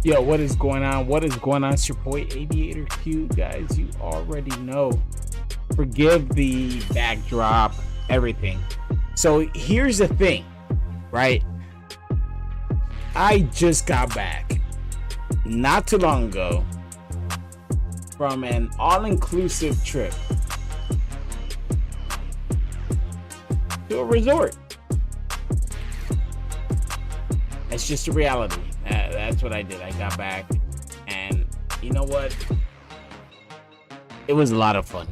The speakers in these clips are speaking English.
Yo, what is going on? What is going on? It's your boy Aviator Q, guys. You already know. Forgive the backdrop, everything. So here's the thing, right? I just got back not too long ago from an all-inclusive trip to a resort. It's just a reality. That's what I did. I got back, and you know what? It was a lot of fun.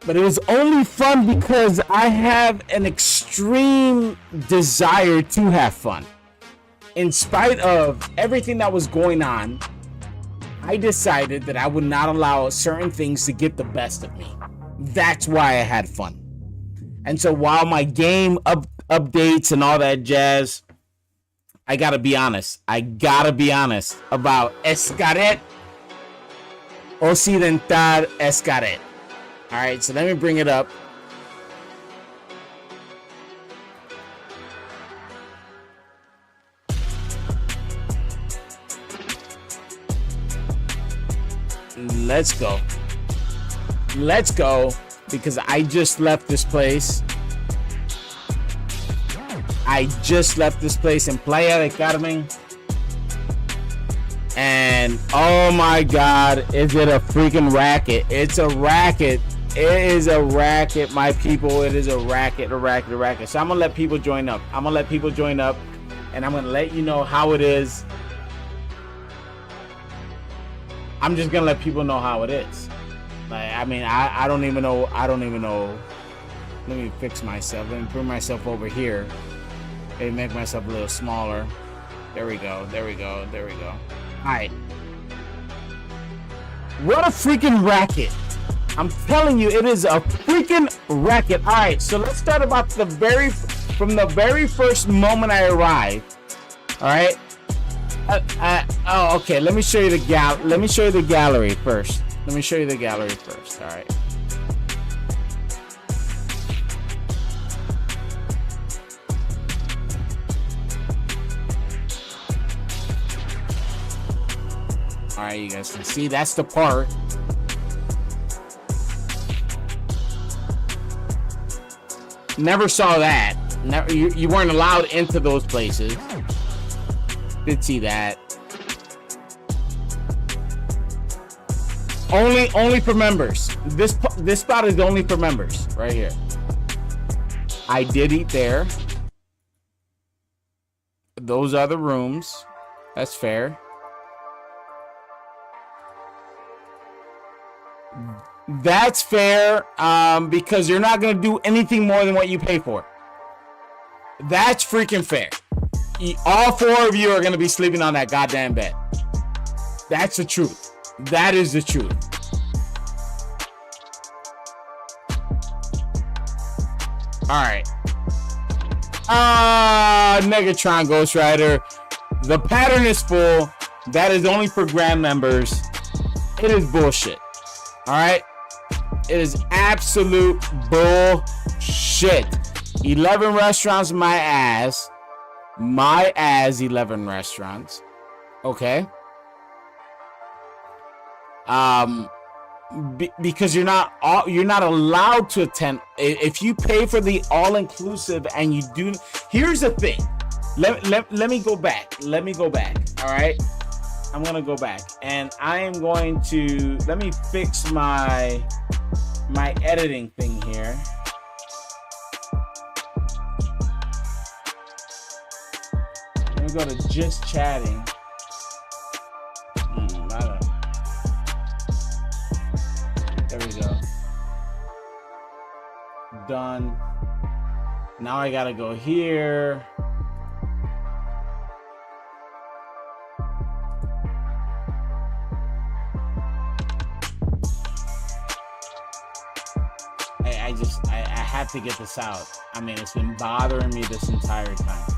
But it was only fun because I have an extreme desire to have fun. In spite of everything that was going on, I decided that I would not allow certain things to get the best of me. That's why I had fun. And so while my game updates and all that jazz, I gotta be honest about Xcaret Occidental Xcaret. All right, so let me bring it up. Let's go, because I just left this place. In Playa del Carmen. And oh my God, is it a freaking racket? It's a racket. It is a racket, my people. It is a racket. So I'm gonna let people join up. And I'm gonna let you know how it is. I'm just gonna let people know how it is. Like, I mean, I don't even know. Let me fix myself. Let me bring myself over here. Maybe make myself a little smaller. There we go. All right. What a freaking racket. I'm telling you, it is a freaking racket. All right, so let's start about from the very first moment I arrived. All right. Okay. Let me show you the gallery first. All right. All right, you guys can see that's the part. Never saw that. Never, you weren't allowed into those places. Did see that. Only for members. This spot is only for members right here. I did eat there. Those are the rooms. That's fair. That's fair, because you're not gonna do anything more than what you pay for. That's freaking fair. All four of you are gonna be sleeping on that goddamn bed. That's the truth. That is the truth. All right. Negatron Ghost Rider. The pattern is full. That is only for Grand members. It is bullshit. All right. It is absolute bullshit. 11 restaurants, my ass. 11 restaurants. Okay. Because you're not allowed to attend. If you pay for the all-inclusive and you do, here's the thing. Let me go back. All right. I'm gonna go back, and I am going to let me fix my editing thing here. Let me go to just chatting. There we go. Done. Now I gotta go here. I have to get this out. I mean, it's been bothering me this entire time.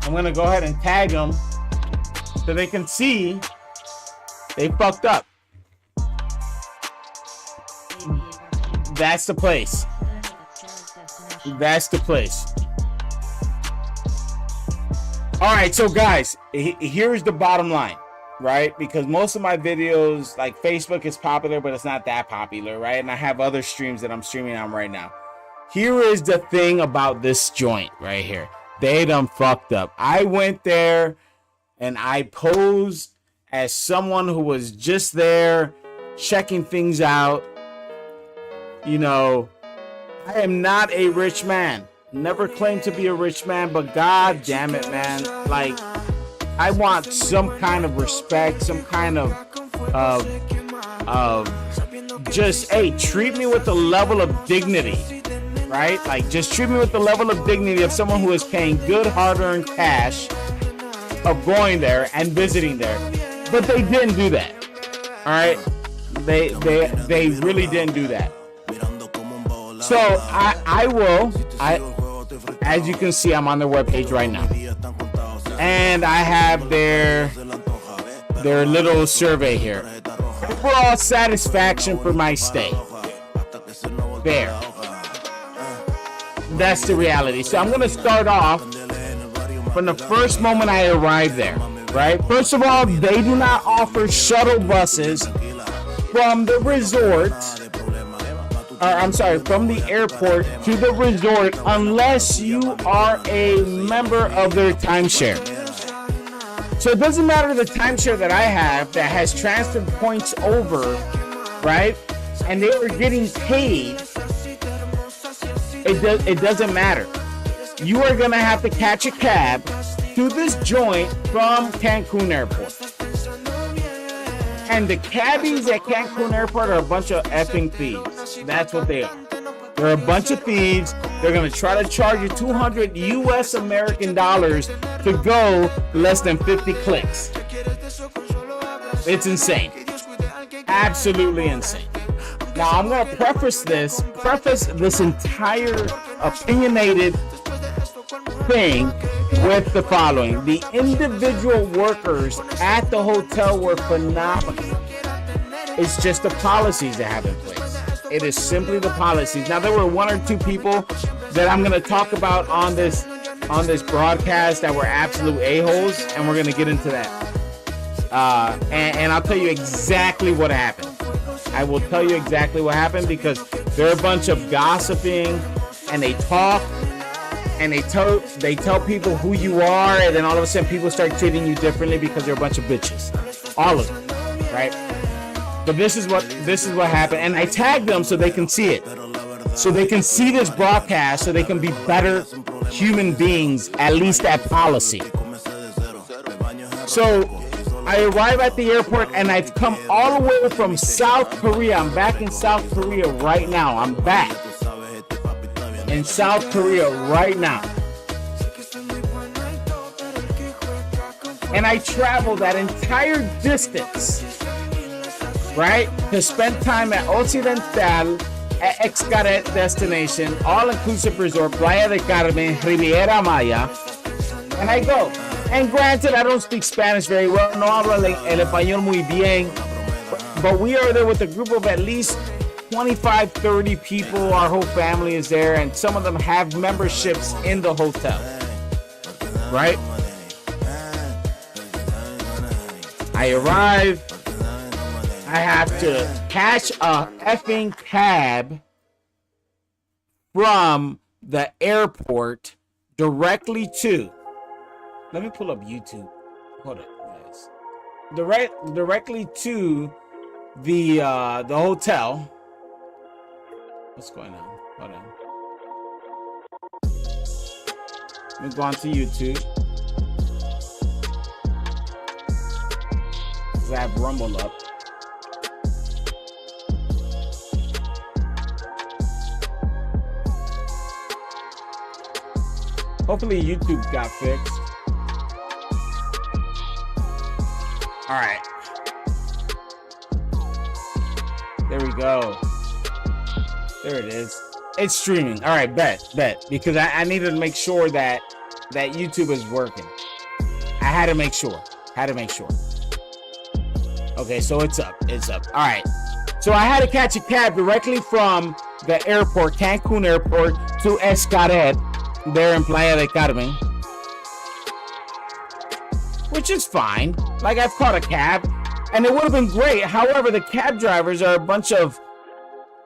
I'm gonna go ahead and tag them so they can see they fucked up. That's the place. That's the place. All right, so guys, here's the bottom line, right? Because most of my videos, like Facebook is popular, but it's not that popular, right? And I have other streams that I'm streaming on right now. Here is the thing about this joint right here. They done fucked up. I went there and I posed as someone who was just there checking things out. You know, I am not a rich man. Never claimed to be a rich man, but god damn it, man. Like, I want some kind of respect, some kind of just, hey, treat me with the level of dignity. Right? Like, just treat me with the level of dignity of someone who is paying good hard-earned cash of going there and visiting there. But they didn't do that. All right? They really didn't do that. So as you can see, I'm on their webpage right now. And I have their little survey here. Overall satisfaction for my stay. There. That's the reality. So I'm going to start off from the first moment I arrived there, right? First of all, they do not offer shuttle buses from the resort, from the airport to the resort unless you are a member of their timeshare. So it doesn't matter the timeshare that I have that has transfer points over, right? And they were getting paid. It doesn't matter. You are gonna have to catch a cab to this joint from Cancun Airport. And the cabbies at Cancun Airport are a bunch of effing thieves. That's what they are. They're a bunch of thieves. They're gonna try to charge you 200 US American dollars to go less than 50 clicks. It's insane. Absolutely insane. Now, I'm going to preface this entire opinionated thing with the following. The individual workers at the hotel were phenomenal. It's just the policies they have in place. It is simply the policies. Now, there were one or two people that I'm going to talk about on this broadcast that were absolute a-holes, and we're going to get into that. And I'll tell you exactly what happened. I will tell you exactly what happened because they're a bunch of gossiping, and they talk, and they tell people who you are, and then all of a sudden people start treating you differently because they're a bunch of bitches. All of them, right? But this is what happened, and I tagged them so they can see it, so they can see this broadcast, so they can be better human beings, at least at policy. So I arrive at the airport and I've come all the way from South Korea. I'm back in South Korea right now. I'm back in South Korea right now. And I traveled that entire distance, right, to spend time at Occidental, at Xcaret Destination, all-inclusive resort, Playa del Carmen, Riviera Maya. And I go. And granted, I don't speak Spanish very well. No hablo el español muy bien. But we are there with a group of at least 25, 30 people. Our whole family is there. And some of them have memberships in the hotel. Right? I arrive. I have to catch a effing cab from the airport directly to... Let me pull up YouTube. Hold up, guys. Directly to the hotel. What's going on? Hold on. Let me go on to YouTube. Because I have Rumble up. Hopefully YouTube got fixed. All right. There we go. There it is. It's streaming. All right, bet. Because I needed to make sure that that YouTube is working. I had to make sure. Okay, so it's up. All right. So I had to catch a cab directly from the airport, Cancun airport, to Xcaret, there in Playa del Carmen, which is fine. Like, I've caught a cab, and it would have been great. However, the cab drivers are a bunch of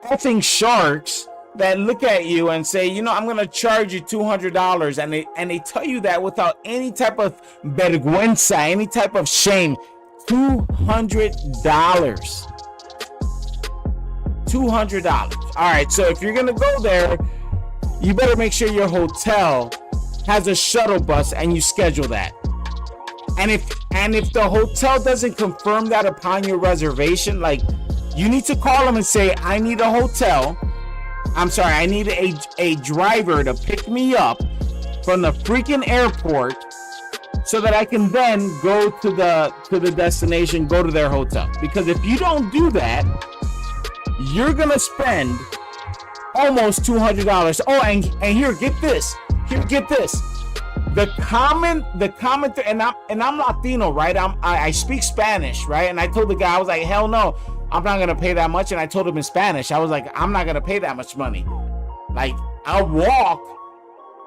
effing sharks that look at you and say, you know, I'm gonna charge you $200, and they tell you that without any type of vergüenza, any type of shame. $200. All right, so if you're gonna go there, you better make sure your hotel has a shuttle bus and you schedule that. And if the hotel doesn't confirm that upon your reservation, like, you need to call them and say, I need a hotel. I need a driver to pick me up from the freaking airport so that I can then go to the destination, go to their hotel. Because if you don't do that, you're gonna spend almost $200. Oh, and here, get this. The common, and I'm Latino, right? I speak Spanish, right? And I told the guy, I was like, hell no, I'm not gonna pay that much. And I told him in Spanish, I was like, I'm not gonna pay that much money. Like, I'll walk,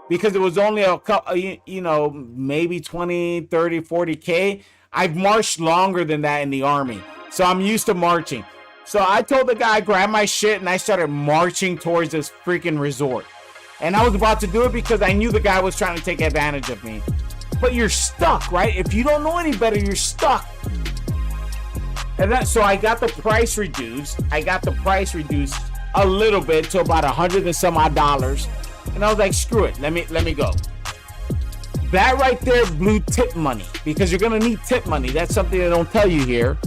because it was only a couple, you know, maybe 20, 30, 40K. I've marched longer than that in the Army, so I'm used to marching. So I told the guy, grab my shit, and I started marching towards this freaking resort. And I was about to do it because I knew the guy was trying to take advantage of me. But you're stuck, right? If you don't know any better, you're stuck. And so I got the price reduced. A little bit to about $100 and some odd. And I was like, screw it, let me go. That right there blew tip money, because you're gonna need tip money. That's something they don't tell you here.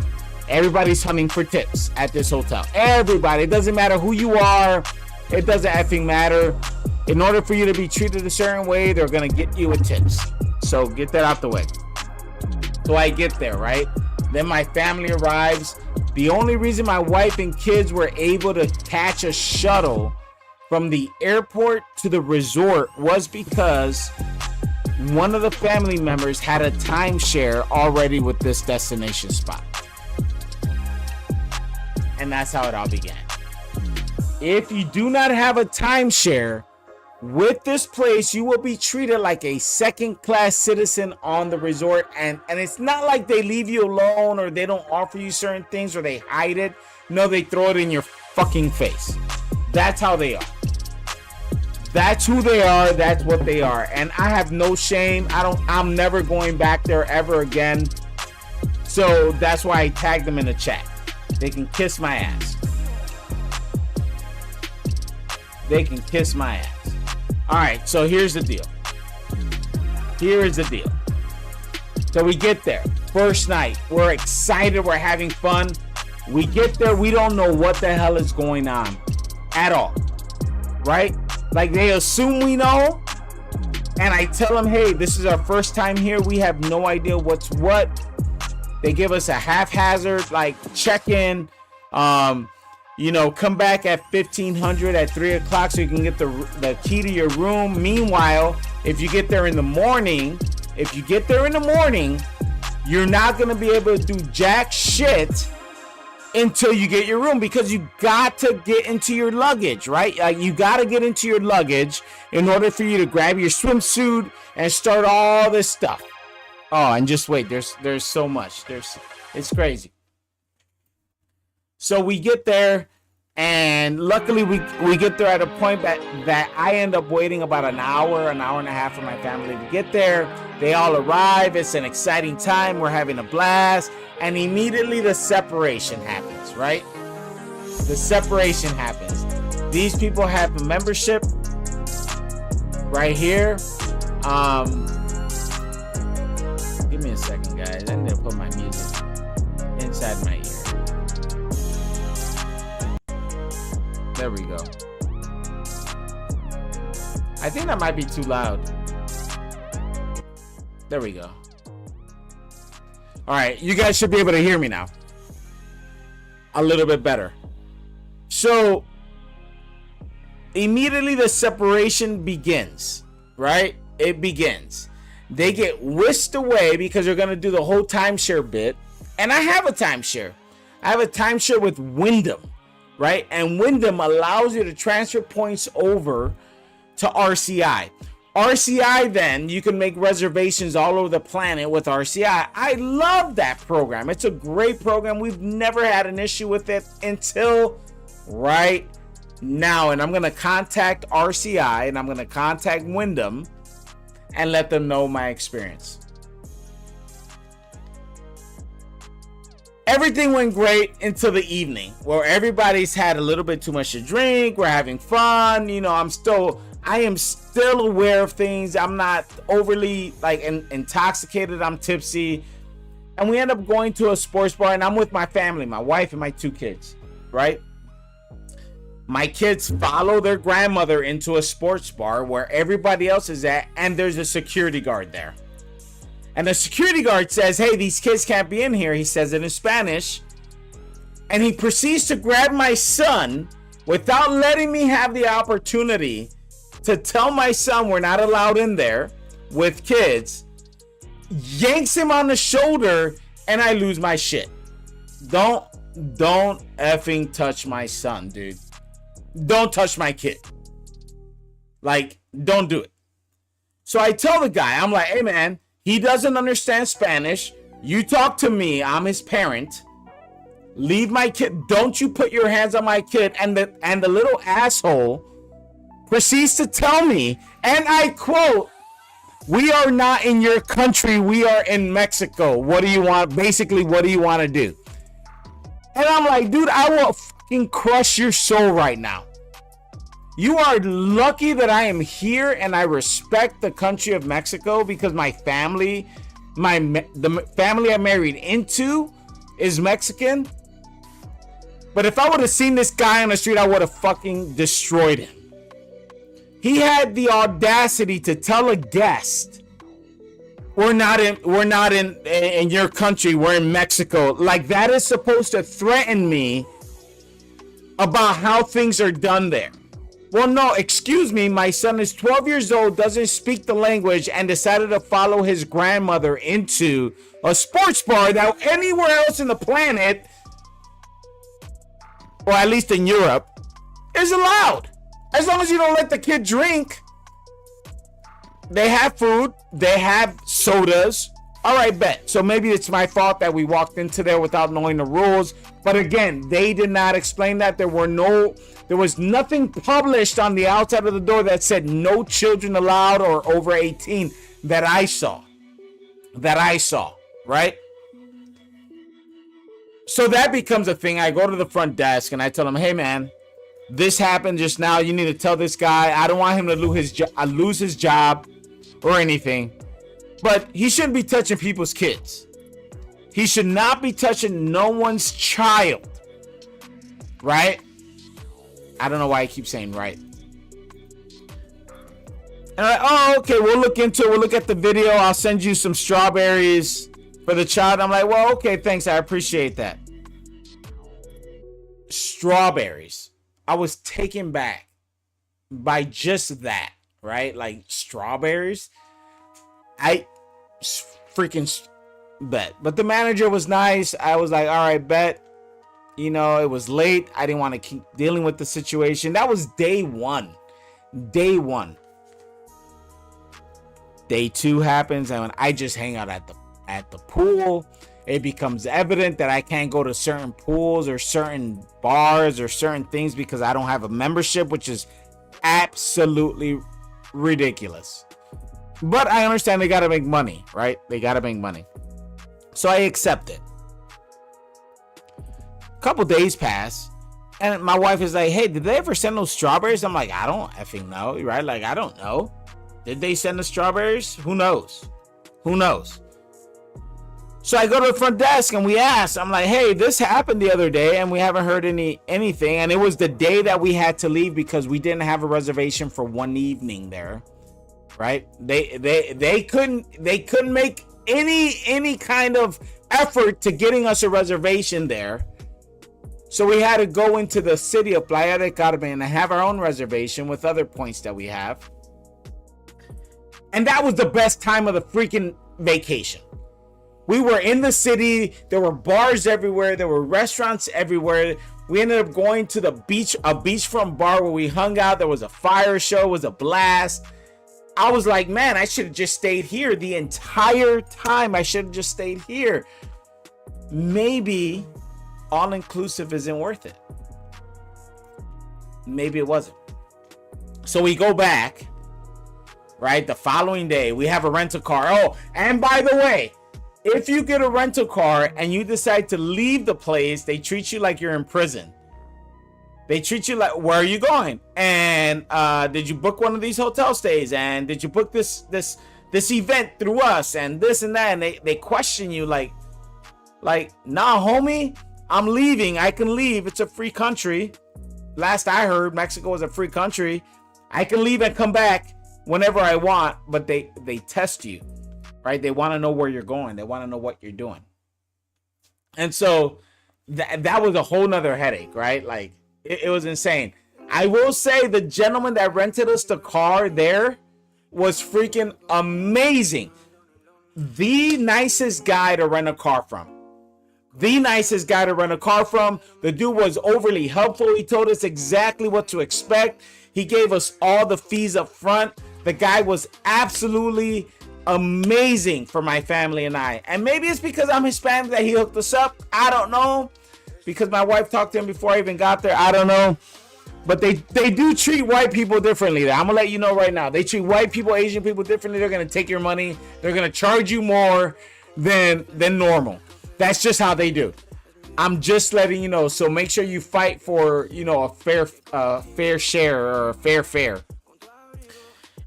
Everybody's hunting for tips at this hotel. Everybody. It doesn't matter who you are. It doesn't effing matter. In order for you to be treated a certain way, they're gonna get you with tips. So get that out the way. So I get there, right? Then my family arrives. The only reason my wife and kids were able to catch a shuttle from the airport to the resort was because one of the family members had a timeshare already with this destination spot. And that's how it all began. If you do not have a timeshare with this place, you will be treated like a second-class citizen on the resort. And it's not like they leave you alone, or they don't offer you certain things, or they hide it. No, they throw it in your fucking face. That's how they are. That's who they are. That's what they are. And I have no shame. I'm never going back there ever again. So that's why I tagged them in the chat. They can kiss my ass. All right, so here's the deal. So we get there. First night. We're excited. We're having fun. We get there. We don't know what the hell is going on at all. Right? Like, they assume we know. And I tell them, hey, this is our first time here. We have no idea what's what. They give us a haphazard, like, check-in. Come back at 1500 at 3 o'clock so you can get the key to your room. Meanwhile, if you get there in the morning, you're not going to be able to do jack shit until you get your room, because you got to get into your luggage, right? Like, you got to get into your luggage in order for you to grab your swimsuit and start all this stuff. Oh, and just wait, there's so much. It's crazy. So we get there, and luckily we get there at a point that I end up waiting about an hour and a half for my family to get there. They all arrive. It's an exciting time. We're having a blast. And immediately the separation happens, right? The separation happens. These people have a membership right here. Give me a second, guys. I need to put my music inside my ear. There we go. I think that might be too loud. There we go. All right, you guys should be able to hear me now. A little bit better. So, immediately the separation begins, right? it begins. They get whisked away because they're going to do the whole timeshare bit. And I have a timeshare. I have a timeshare with Wyndham, right? And Wyndham allows you to transfer points over to RCI. RCI, then you can make reservations all over the planet with RCI. I love that program. It's a great program. We've never had an issue with it until right now. And I'm going to contact RCI and I'm going to contact Wyndham and let them know my experience. Everything went great until the evening, where everybody's had a little bit too much to drink. We're having fun. You know, I am still aware of things. I'm not overly intoxicated. I'm tipsy. And we end up going to a sports bar, and I'm with my family, my wife and my 2 kids, right? My kids follow their grandmother into a sports bar where everybody else is at, and there's a security guard there. And the security guard says, hey, these kids can't be in here. He says it in Spanish. And he proceeds to grab my son without letting me have the opportunity to tell my son we're not allowed in there with kids. Yanks him on the shoulder, and I lose my shit. Don't effing touch my son, dude. Don't touch my kid. Like, don't do it. So I tell the guy, I'm like, hey man, he doesn't understand Spanish. You talk to me. I'm his parent. Leave my kid. Don't you put your hands on my kid. And the little asshole proceeds to tell me, and I quote, we are not in your country. We are in Mexico. What do you want? Basically, what do you want to do? And I'm like, dude, I will fucking crush your soul right now. You are lucky that I am here and I respect the country of Mexico because my family, the family I married into is Mexican. But if I would have seen this guy on the street, I would have fucking destroyed him. He had the audacity to tell a guest, we're not in your country, we're in Mexico. Like that is supposed to threaten me about how things are done there. Well, no, excuse me. My son is 12 years old, doesn't speak the language, and decided to follow his grandmother into a sports bar that anywhere else in the planet, or at least in Europe, is allowed. As long as you don't let the kid drink. They have food. They have sodas. All right, bet. So maybe it's my fault that we walked into there without knowing the rules. But again, they did not explain that. There was nothing published on the outside of the door that said no children allowed or over 18 that I saw, right? So that becomes a thing. I go to the front desk and I tell them, hey man, this happened just now. You need to tell this guy. I don't want him to lose his job or anything. But he shouldn't be touching people's kids. He should not be touching no one's child. Right? I don't know why I keep saying right. And I'm like, oh, okay, we'll look into it. We'll look at the video. I'll send you some strawberries for the child. I'm like, well, okay, thanks. I appreciate that. Strawberries. I was taken back by just that, right? Like strawberries. I freaking bet. But the manager was nice. I was like, all right, bet. You know, it was late. I didn't want to keep dealing with the situation. That was day one. Day one. Day two happens, and when I just hang out at the pool, it becomes evident that I can't go to certain pools or certain bars or certain things because I don't have a membership, which is absolutely ridiculous. But I understand they got to make money, right? They got to make money. So I accept it. A couple days pass, and my wife is like, hey, did they ever send those strawberries? I'm like, I don't effing know, right? Like, I don't know. Did they send the strawberries? Who knows? Who knows? So I go to the front desk and we ask, I'm like, hey, this happened the other day and we haven't heard anything. And it was the day that we had to leave because we didn't have a reservation for one evening there. Right? They couldn't make any kind of effort to getting us a reservation there. So we had to go into the city of Playa del Carmen and have our own reservation with other points that we have. And that was the best time of the freaking vacation. We were in the city. There were bars everywhere. There were restaurants everywhere. We ended up going to the beach, a beachfront bar where we hung out. There was a fire show. It was a blast. I was like, man, I should have just stayed here the entire time. I should have just stayed here. Maybe all-inclusive isn't worth it. Maybe it wasn't. So we go back, right? The following day, we have a rental car. Oh, and by the way, if you get a rental car and you decide to leave the place, they treat you like you're in prison. They treat you like, where are you going? And did you book one of these hotel stays? And did you book this event through us? And this and that. And they question you like, nah, homie, I'm leaving. I can leave. It's a free country. Last I heard, Mexico was a free country. I can leave and come back whenever I want, but they test you, right? They want to know where you're going. They want to know what you're doing. And so that was a whole nother headache, right? Like, it was insane. I will say the gentleman that rented us the car there was freaking amazing. The nicest guy to rent a car from. The nicest guy to rent a car from. The dude was overly helpful. He told us exactly what to expect. He gave us all the fees up front. The guy was absolutely amazing for my family and I. And maybe it's because I'm Hispanic that he hooked us up. I don't know. Because my wife talked to him before I even got there. I don't know. But they do treat white people differently. I'm going to let you know right now. They treat white people, Asian people differently. They're going to take your money. They're going to charge you more than normal. That's just how they do. I'm just letting you know. So make sure you fight for, a fair share or a fair fare.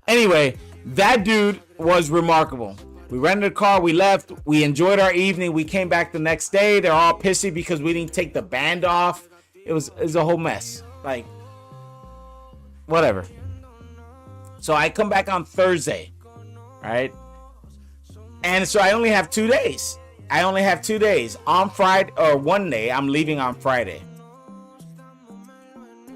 Anyway, that dude was remarkable. We rented a car. We left. We enjoyed our evening. We came back the next day. They're all pissy because we didn't take the band off. It was a whole mess. Like, whatever. So I come back on Thursday, right? And so I only have 2 days. On Friday, or one day, I'm leaving on Friday.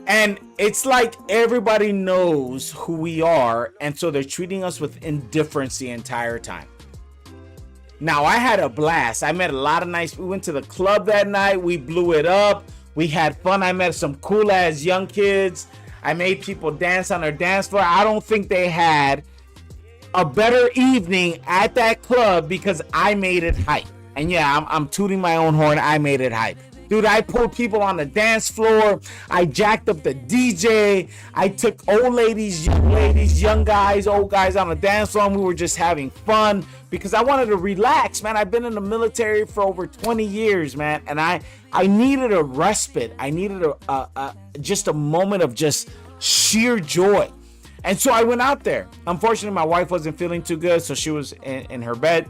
And it's like everybody knows who we are, and so they're treating us with indifference the entire time. Now, I had a blast. I met a lot of we went to the club that night. We blew it up. We had fun. I met some cool ass young kids. I made people dance on their dance floor. I don't think they had a better evening at that club because I made it hype. And yeah, I'm tooting my own horn. I made it hype. Dude, I pulled people on the dance floor. I jacked up the DJ. I took old ladies, young guys, old guys on the dance floor. And we were just having fun because I wanted to relax, man. I've been in the military for over 20 years, man. And I needed a respite. I needed just a moment of just sheer joy. And so I went out there. Unfortunately, my wife wasn't feeling too good, so she was in her bed.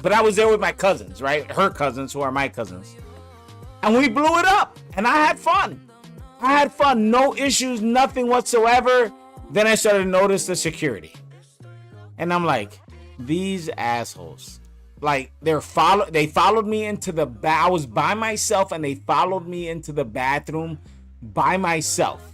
But I was there with my cousins, right? Her cousins, who are my cousins. And we blew it up. And I had fun. No issues, nothing whatsoever. Then I started to notice the security. And I'm like, these assholes. Like, they followed me into the I was by myself, and they followed me into the bathroom by myself.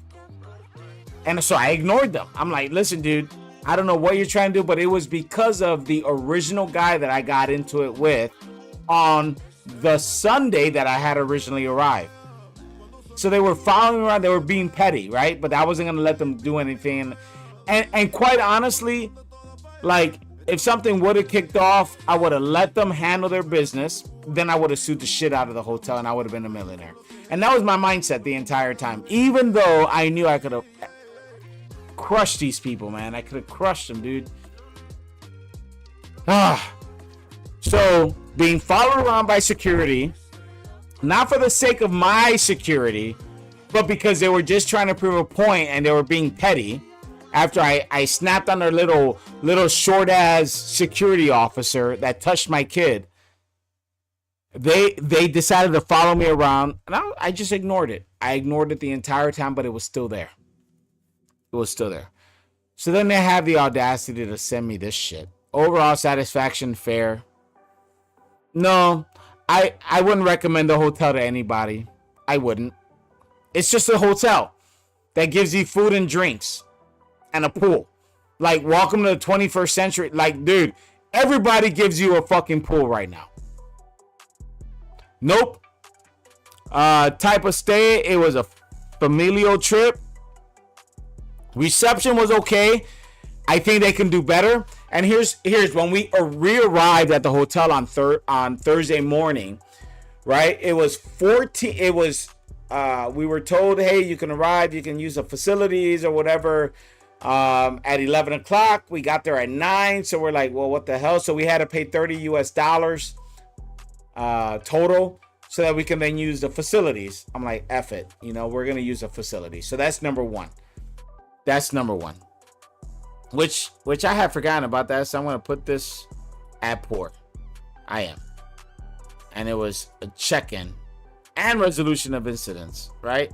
And so I ignored them. I'm like, listen, dude, I don't know what you're trying to do, but it was because of the original guy that I got into it with on the Sunday that I had originally arrived. So they were following me around. They were being petty, right? But I wasn't going to let them do anything. And quite honestly, like, if something would have kicked off, I would have let them handle their business. Then I would have sued the shit out of the hotel and I would have been a millionaire. And that was my mindset the entire time. Even though I knew I could have crushed these people, man. I could have crushed them, dude. So being followed around by security, not for the sake of my security, but because they were just trying to prove a point and they were being petty. After I snapped on their little short ass security officer that touched my kid, they decided to follow me around, and I just ignored it. I ignored it the entire time, but it was still there. So then they have the audacity to send me this shit. Overall satisfaction, fair. No, I wouldn't recommend the hotel to anybody. I wouldn't. It's just a hotel that gives you food and drinks and a pool. Like, welcome to the 21st century. Like, dude, everybody gives you a fucking pool right now. Nope. Type of stay, it was a familial trip. Reception was okay. I think they can do better. And here's when we re-arrived at the hotel on Thursday morning, right? It was 14. It was we were told, hey, you can arrive, you can use the facilities or whatever. At 11 o'clock, we got there at 9. So we're like, well, what the hell? So we had to pay $30 total so that we can then use the facilities. I'm like, F it. You know, we're going to use the facility. So that's number one. That's number one. Which I had forgotten about that. So I'm going to put this at port. I am. And it was a check-in and resolution of incidents, right?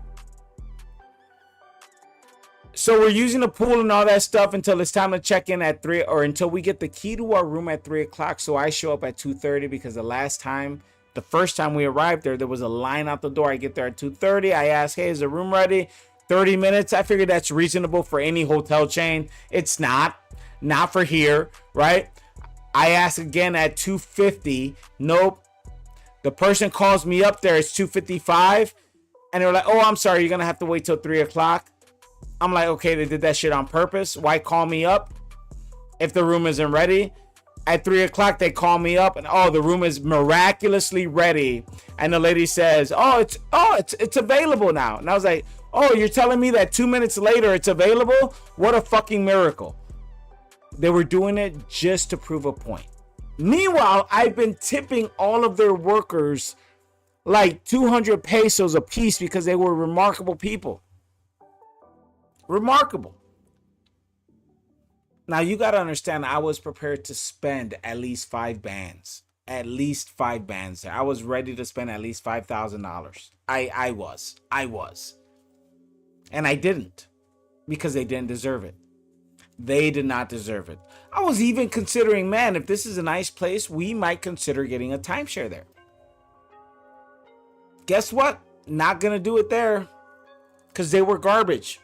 So we're using the pool and all that stuff until it's time to check in at 3, or until we get the key to our room at 3 o'clock. So I show up at 2:30 because the first time we arrived there was a line out the door. I get there at 2:30. I ask, hey, is the room ready? 30 minutes. I figured that's reasonable for any hotel chain. It's not for here, right? I ask again at 2:50. Nope. The person calls me up there. It's 2:55. And they're like, oh, I'm sorry. You're going to have to wait till 3 o'clock. I'm like, okay, they did that shit on purpose. Why call me up if the room isn't ready? At 3 o'clock, they call me up and, oh, the room is miraculously ready. And the lady says, it's available now. And I was like, oh, you're telling me that 2 minutes later it's available? What a fucking miracle. They were doing it just to prove a point. Meanwhile, I've been tipping all of their workers like 200 pesos a piece because they were remarkable people. Remarkable. Now you got to understand, I was prepared to spend at least 5 bands. At least 5 bands there. I was ready to spend at least $5,000. I was. And I didn't, because they didn't deserve it. They did not deserve it. I was even considering, man, if this is a nice place, we might consider getting a timeshare there. Guess what? Not going to do it there, because they were garbage.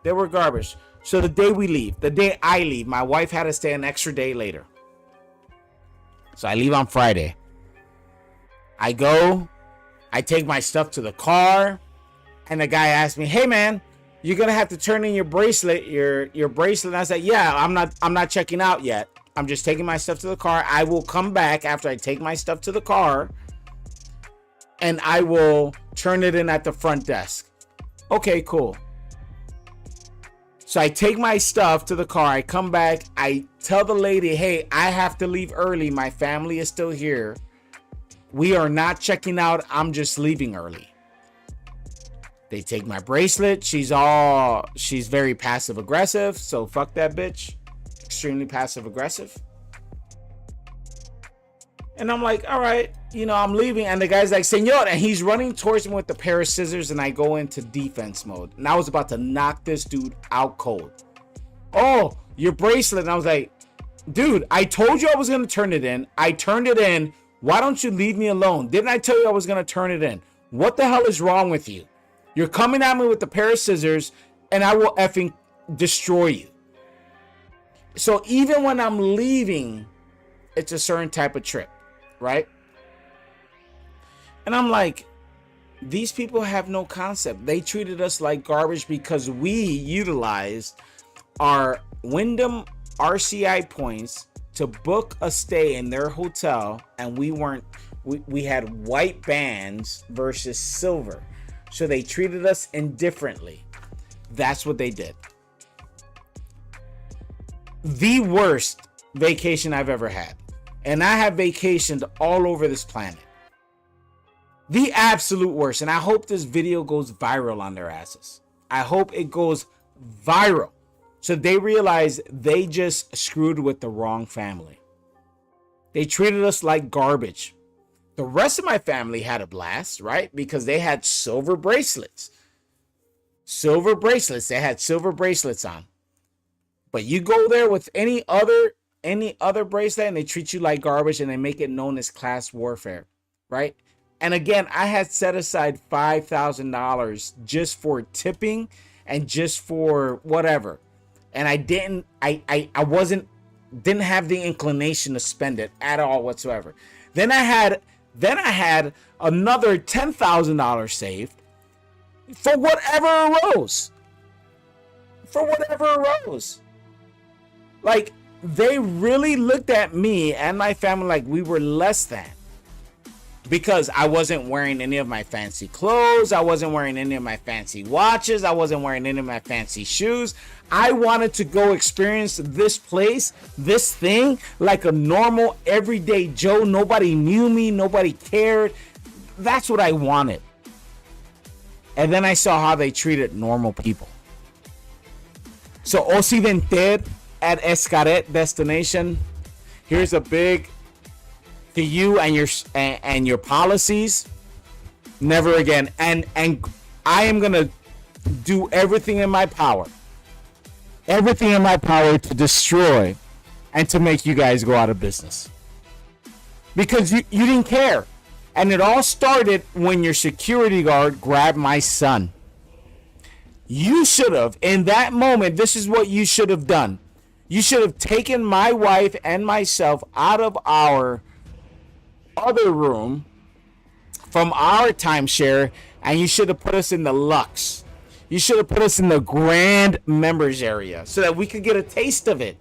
They were garbage. So the day I leave, my wife had to stay an extra day later. So I leave on Friday. I go, I take my stuff to the car, and the guy asked me, hey man, you're going to have to turn in your bracelet, your bracelet. And I said, yeah, I'm not checking out yet. I'm just taking my stuff to the car. I will come back after I take my stuff to the car, and I will turn it in at the front desk. Okay, cool. So I take my stuff to the car. I come back. I tell the lady, hey, I have to leave early. My family is still here. We are not checking out. I'm just leaving early. They take my bracelet. She's very passive aggressive. So fuck that bitch. Extremely passive aggressive. And I'm like, all right, I'm leaving. And the guy's like, senor, and he's running towards me with the pair of scissors, and I go into defense mode. And I was about to knock this dude out cold. Oh, your bracelet. And I was like, dude, I told you I was going to turn it in. I turned it in. Why don't you leave me alone? Didn't I tell you I was going to turn it in? What the hell is wrong with you? You're coming at me with the pair of scissors, and I will effing destroy you. So even when I'm leaving, it's a certain type of trip. Right? And I'm like, these people have no concept. They treated us like garbage because we utilized our Wyndham RCI points to book a stay in their hotel, and we had white bands versus silver. So they treated us indifferently. That's what they did. The worst vacation I've ever had. And I have vacationed all over this planet. The absolute worst. And I hope this video goes viral on their asses. I hope it goes viral. So they realize they just screwed with the wrong family. They treated us like garbage. The rest of my family had a blast, right? Because they had silver bracelets. Silver bracelets. They had silver bracelets on. But you go there with any other bracelet, and they treat you like garbage, and they make it known as class warfare, right? And again, I had set aside $5,000 just for tipping and just for whatever. and I didn't have the inclination to spend it at all whatsoever. Then I had another $10,000 saved for whatever arose. Like, they really looked at me and my family like we were less than, because I wasn't wearing any of my fancy clothes. I wasn't wearing any of my fancy watches. I wasn't wearing any of my fancy shoes. I wanted to go experience this place, this thing, like a normal everyday Joe. Nobody knew me. Nobody cared. That's what I wanted. And then I saw how they treated normal people. So Occidental at Xcaret Destination, here's a big to you and your policies. Never again. And I am gonna do everything in my power to destroy and to make you guys go out of business, because you didn't care. And it all started when your security guard grabbed my son. You should have, in that moment, this is what you should have done. You should have taken my wife and myself out of our other room from our timeshare, and you should have put us in the Lux. You should have put us in the grand members area so that we could get a taste of it,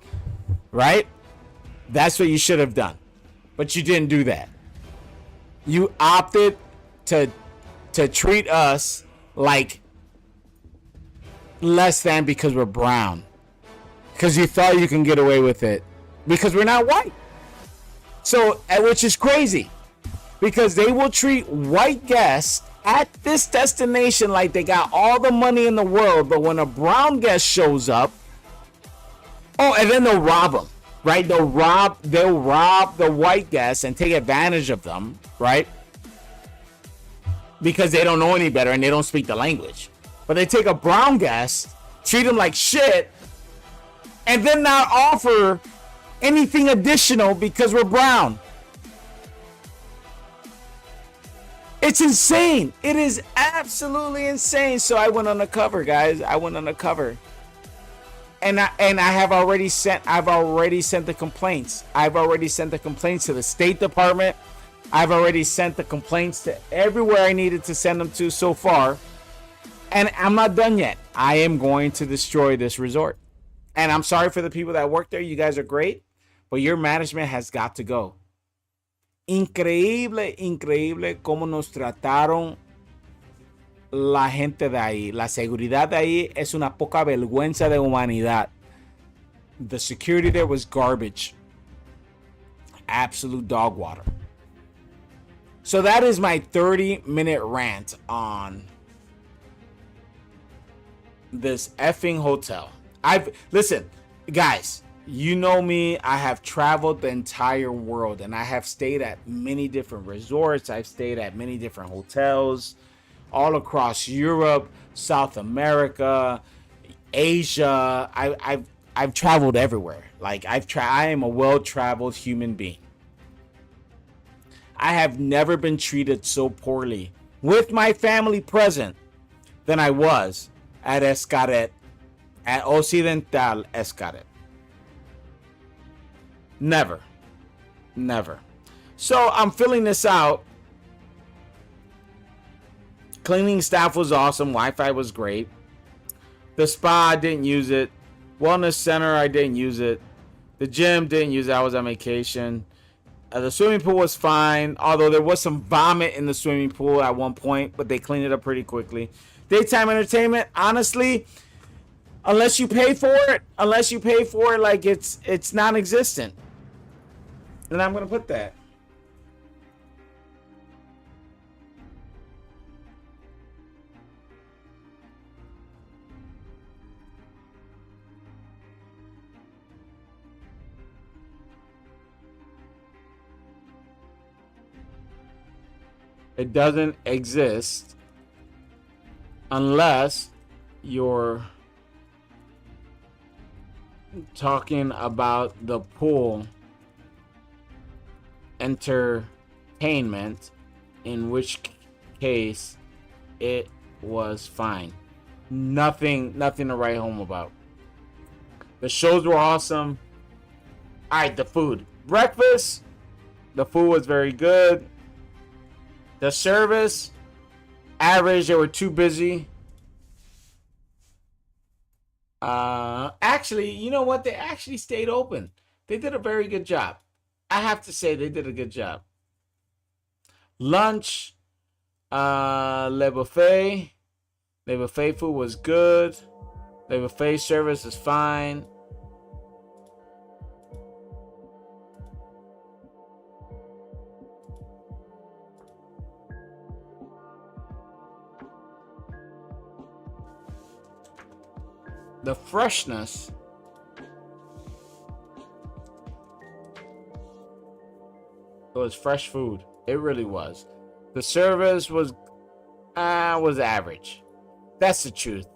right? That's what you should have done. But you didn't do that. You opted to treat us like less than because we're brown. Because you thought you can get away with it because we're not white. So, which is crazy, because they will treat white guests at this destination like they got all the money in the world, but when a brown guest shows up, and then they'll rob them, right? They'll rob the white guests and take advantage of them, right? Because they don't know any better and they don't speak the language. But they take a brown guest, treat them like shit, and then not offer anything additional because we're brown. It's insane. It is absolutely insane. So I went undercover, guys. I went undercover. And I've already sent the complaints. I've already sent the complaints to the State Department. I've already sent the complaints to everywhere I needed to send them to so far. And I'm not done yet. I am going to destroy this resort. And I'm sorry for the people that work there. You guys are great. But your management has got to go. Increíble cómo nos trataron la gente de ahí. La seguridad de ahí es una poca vergüenza de humanidad. The security there was garbage. Absolute dog water. So that is my 30-minute rant on this effing hotel. Listen, guys, you know me. I have traveled the entire world, and I have stayed at many different resorts. I've stayed at many different hotels all across Europe, South America, Asia. I've traveled everywhere. Like I am a well-traveled human being. I have never been treated so poorly with my family present than I was at Xcaret, at Occidental Xcaret. Never. So I'm filling this out. Cleaning staff was awesome. Wi-Fi was great. The spa, I didn't use it. Wellness center, I didn't use it. The gym, didn't use it. I was on vacation. The swimming pool was fine, although there was some vomit in the swimming pool at one point, but they cleaned it up pretty quickly. Daytime entertainment, honestly, unless you pay for it, like it's non-existent. And I'm gonna put that. It doesn't exist unless you're talking about the pool entertainment, in which case it was fine. Nothing to write home about. The shows were awesome. All right, the food. Breakfast, the food was very good. The service, average. They were too busy. Actually, you know what? They actually stayed open. They did a very good job. I have to say they did a good job. Lunch, le buffet. The buffet food was good. The buffet service is fine. The freshness, it was fresh food. It really was. The service was average. That's the truth.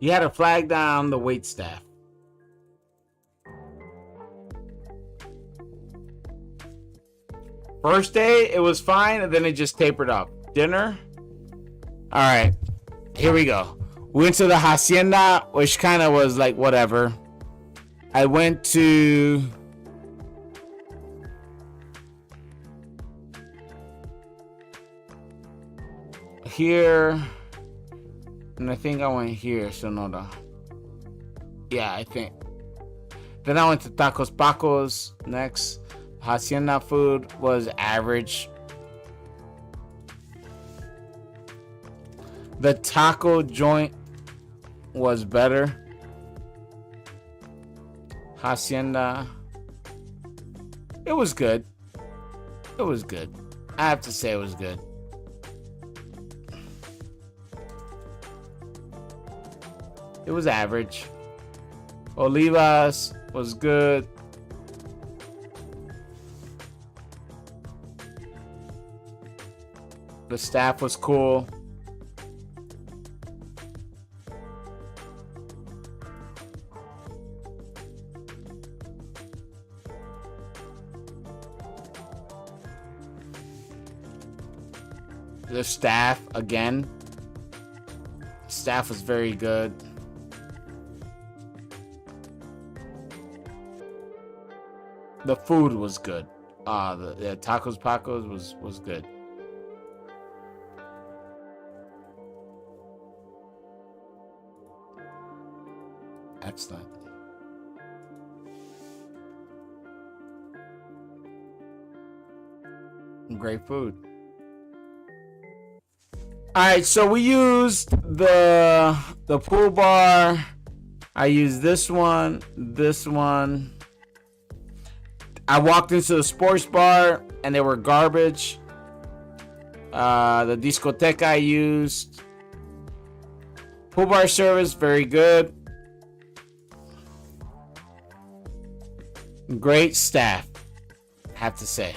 You had to flag down the wait staff. First day, it was fine, and then it just tapered off. Dinner? Alright, here we go. We went to the Hacienda, which kind of was like whatever. I went to... here... and I think I went here, Sonora. Yeah, I think. Then I went to Tacos Pacos next. Hacienda food was average. The taco joint was better. Hacienda, it was good. It was good. I have to say it was good. It was average. Olivas was good. The staff was cool. The staff, again. Staff was very good. The food was good. The Tacos Pacos was good. Excellent. Great food. Alright, so we used the pool bar. I used this one. I walked into the sports bar and they were garbage. The discoteca I used. Pool bar service, very good. Great staff, have to say.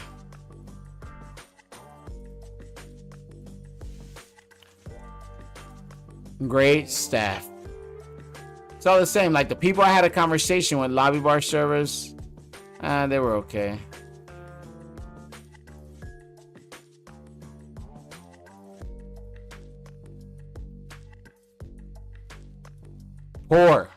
Great staff. It's all the same. Like the people I had a conversation with, lobby bar service, they were okay. Poor.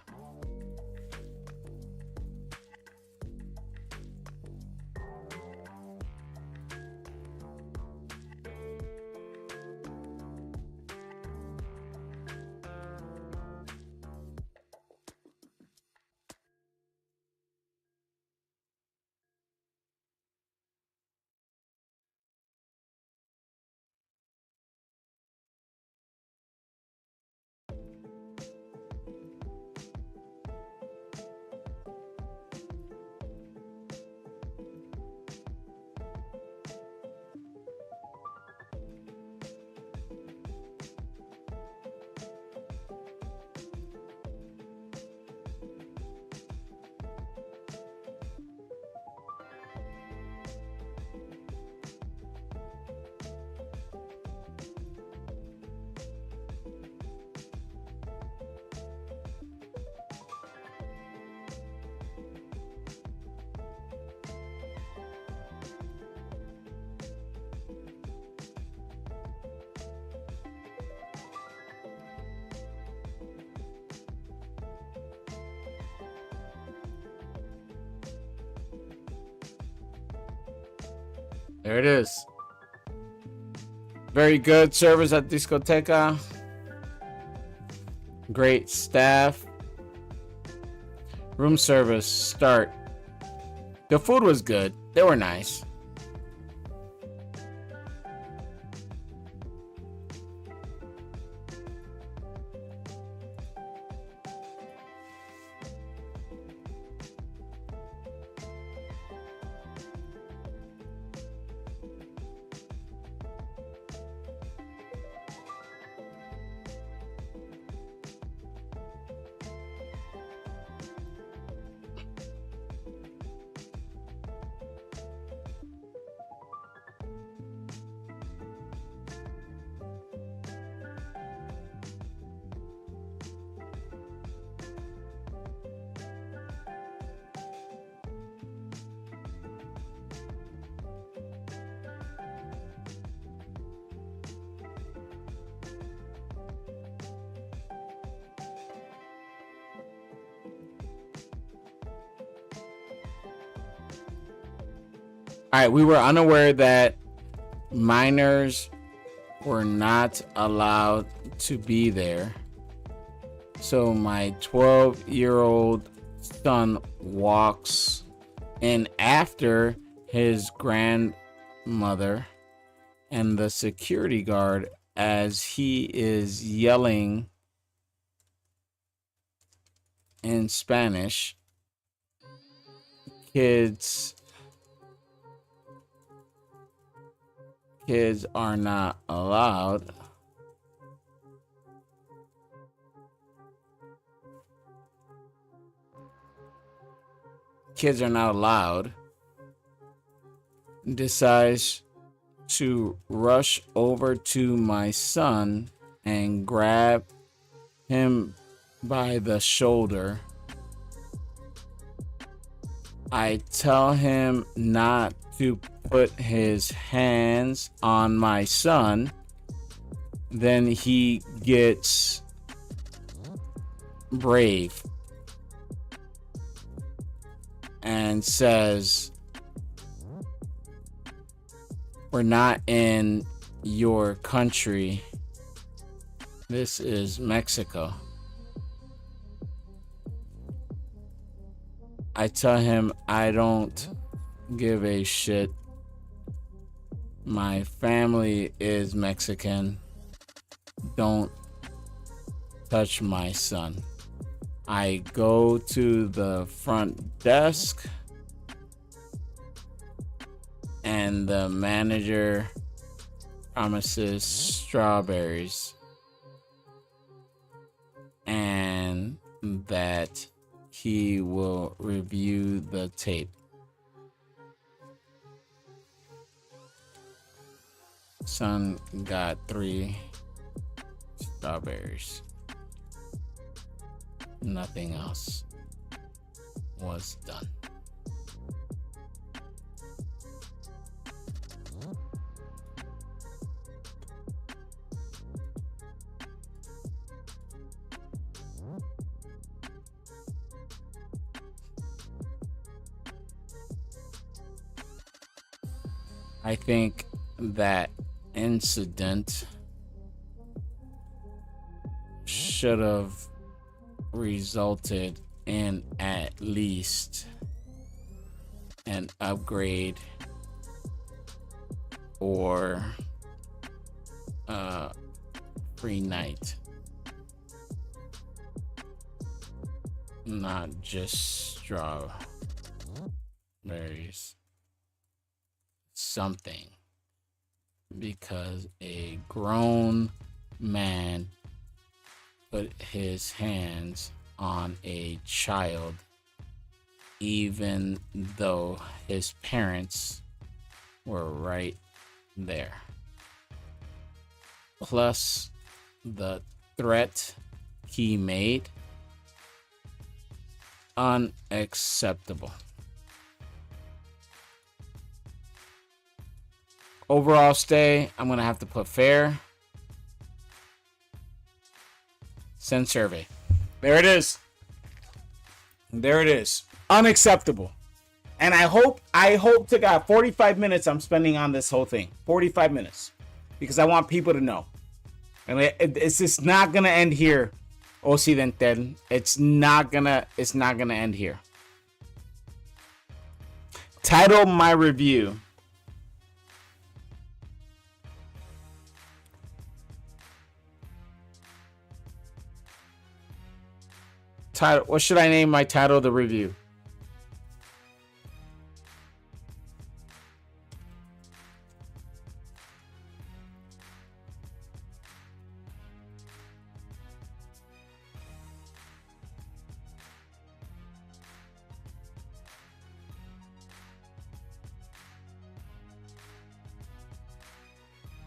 There it is. Very good service at Discoteca. Great staff. Room service, start. The food was good. They were nice. All right, we were unaware that minors were not allowed to be there. So my 12-year-old son walks in after his grandmother and the security guard as he is yelling in Spanish. Kids are not allowed. Kids are not allowed. Decides to rush over to my son and grab him by the shoulder. I tell him not to put his hands on my son. Then he gets brave and says, "We're not in your country. This is Mexico." I tell him I don't give a shit. My family is Mexican. Don't touch my son. I go to the front desk and the manager promises strawberries and that he will review the tape. Son got 3 strawberries. Nothing else was done. I think that incident should have resulted in at least an upgrade or a free night, not just strawberries. Something, because a grown man put his hands on a child even though his parents were right there. Plus the threat he made, unacceptable. Overall stay, I'm gonna have to put fair. Send survey. There it is. There it is. Unacceptable. And I hope to God 45 minutes I'm spending on this whole thing. 45 minutes. Because I want people to know. And it's just not gonna end here, Occidental. It's not gonna end here. Title my review. Title. What should I name my title of the review?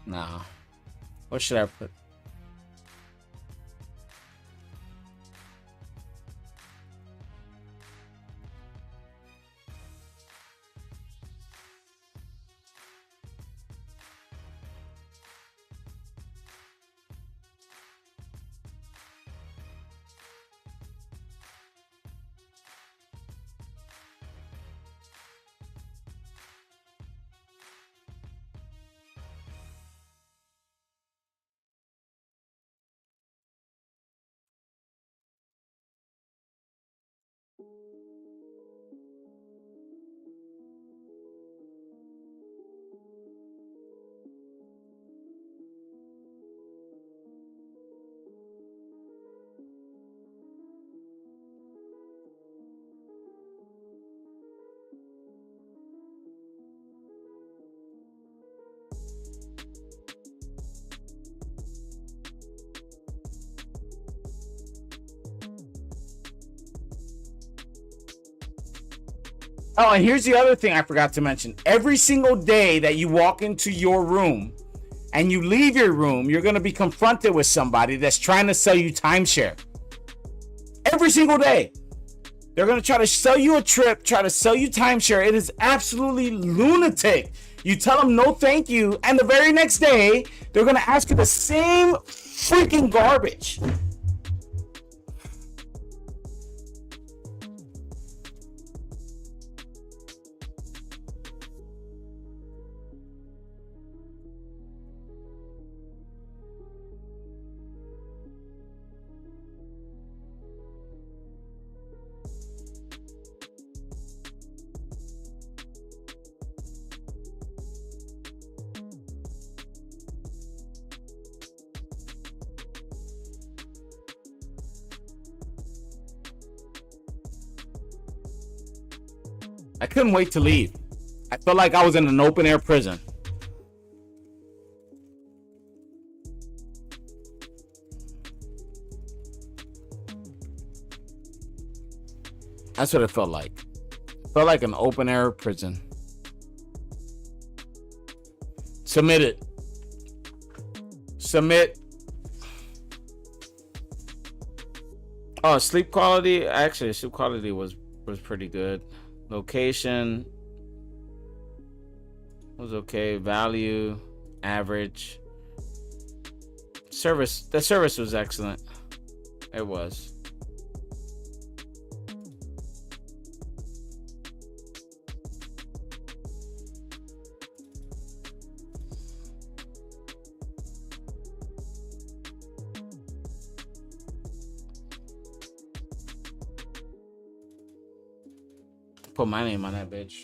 Nah. What should I put? Oh, and here's the other thing I forgot to mention. Every single day that you walk into your room and you leave your room, you're going to be confronted with somebody that's trying to sell you timeshare. Every single day. They're going to try to sell you a trip, try to sell you timeshare. It is absolutely lunatic. You tell them no thank you, and the very next day, they're going to ask you the same freaking garbage. I couldn't wait to leave. I felt like I was in an open air prison. That's what it felt like. It felt like an open air prison. Submit it. Submit. Oh, sleep quality. Actually, sleep quality was pretty good. Location was okay. Value, average. Service. The service was excellent. It was. Put my name on that bitch.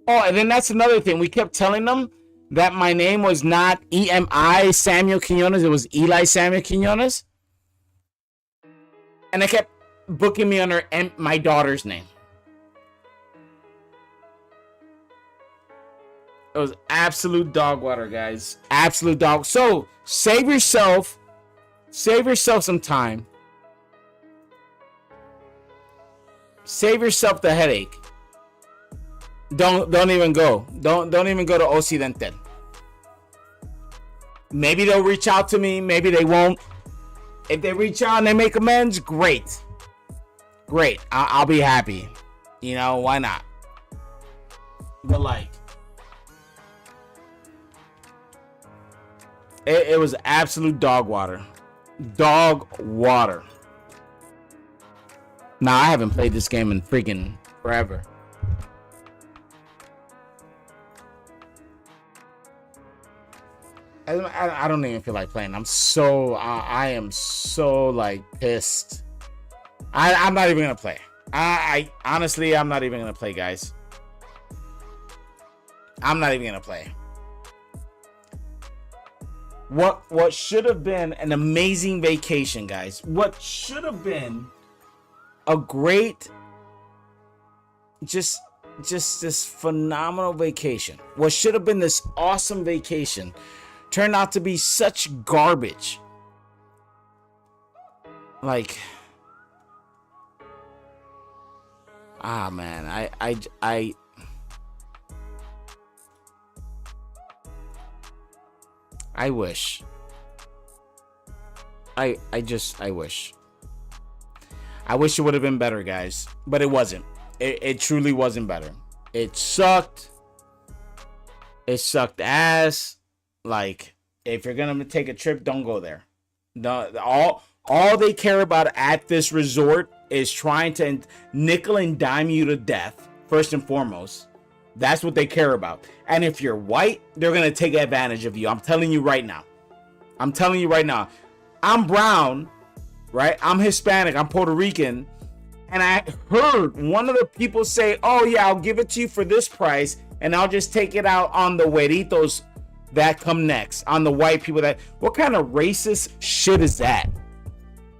Oh, and then that's another thing. We kept telling them that my name was not EMI Samuel Quinones. It was Eli Samuel Quinones. And they kept booking me under my daughter's name. It was absolute dog water, guys. Absolute dog. So save yourself some time. Save yourself the headache. Don't even go. Don't even go to Occidental. Maybe they'll reach out to me. Maybe they won't. If they reach out and they make amends, great. Great. I'll be happy. You know, why not? But like, it was absolute dog water. Dog water. Nah, I haven't played this game in freaking forever. I don't even feel like playing. I am so like pissed. I'm not even gonna play. I honestly, I'm not even gonna play, guys. I'm not even gonna play. What should have been an amazing vacation, guys. What should have been a great, just this phenomenal vacation. What should have been this awesome vacation turned out to be such garbage. Like, man, I wish. I wish. I wish it would have been better, guys, but it wasn't. It truly wasn't better. It sucked. It sucked ass. Like, if you're gonna take a trip, don't go there. All they care about at this resort is trying to nickel and dime you to death, first and foremost. That's what they care about. And if you're white, they're gonna take advantage of you. I'm telling you right now. I'm brown, right? I'm Hispanic. I'm Puerto Rican. And I heard one of the people say, oh yeah, I'll give it to you for this price, and I'll just take it out on the güeritos that come next, on the white people. What kind of racist shit is that?